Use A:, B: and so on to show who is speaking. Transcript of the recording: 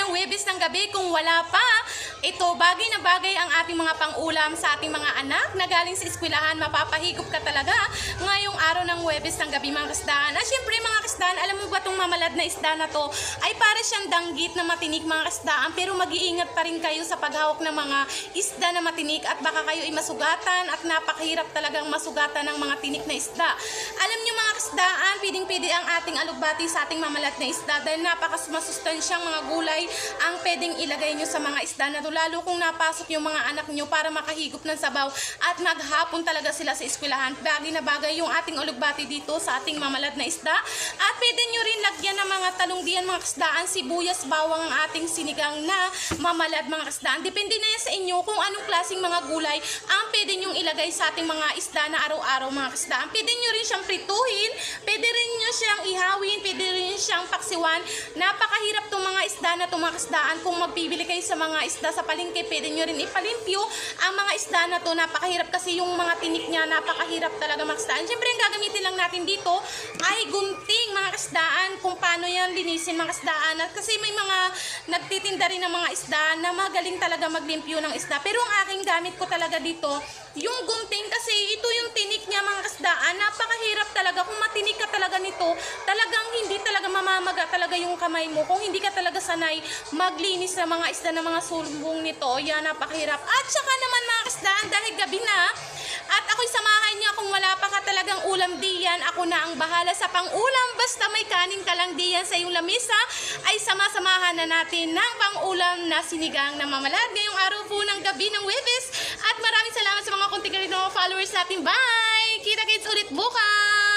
A: ng Huwebes ng gabi. Kung wala pa, ito bagay na bagay ang ating mga pang-ulam sa ating mga anak na galing sa eskwelahan. Mapapahigop ka talaga ngayong araw ng Huwebes ng gabi, mga kasdaan. At syempre mga kasdaan, alam mo ba itong mamalad na isda na to ay para siyang danggit na matinik, mga kasdaan, pero mag-iingat pa rin kayo sa paghawak ng mga isda na matinik at baka kayo ay masugatan at napakahirap talagang masugatan ng mga tinik na isda. Alam niyo mga kasdaan, pwedeng-pwede ang ating alugbati sa ating mamalat na isda dahil napakasustansyang mga gulay ang pwedeng ilagay nyo sa mga isda na to, lalo kung napasok yung mga anak nyo para makahigop ng sabaw at maghapon talaga sila sa eskwelahan. Bagay na bagay yung ating alugbati dito sa ating mamalat na isda. At pwede nyo rin lagyan ng mga talongdian, mga kasdaan, sibuyas, bawang ang ating sinigang na mamalad, mga kasdaan. Depende na yan sa inyo kung anong klaseng mga gulay ang pwede nyong ilagay sa ating mga isda na araw-araw, mga kasdaan. Pwede nyo rin siyang prituhin, pwede rin nyo siyang ihawin, pwede rin siyang paksiwan. Napakahirap itong mga isda na itong mga kasdaan. Kung magbibili kayo sa mga isda sa palengke, pwede nyo rin ipalimpyo ang mga isda na to. Napakahirap kasi yung mga tinik niya, napakahirap talaga, mga kasdaan. Siyempre, ang gagamitin lang natin dito ay gunting, mga kasdaan, kung paano yan linisin, mga kasdaan. At kasi may mga nagtitinda rin ng mga isda na magaling talaga maglimpyo ng isda. Pero ang aking gamit ko talaga dito, yung gunting, kasi ito yung tinik niya, mga kasdaan. Napakahirap talaga. Kung matinik ka talaga nito, talagang hindi talaga mamamaga talaga yung kamay mo. Kung hindi ka talaga sanay maglinis ng mga isda ng mga sulbong nito, yan, napakahirap. At saka naman, mga kasdaan, dahil gabi na, at ako'y samahan niya kung wala pa ka talagang ulam diyan, ako na ang bahala sa pang-ulam. Basta may kanin ka lang diyan sa iyong lamesa, ay sama-samahan na natin ng pang-ulam na sinigang na mamalad ngayong araw po ng gabi ng Huwebes. At maraming salamat sa mga konti ka rin mga followers natin. Bye! Kita-kits ulit bukas!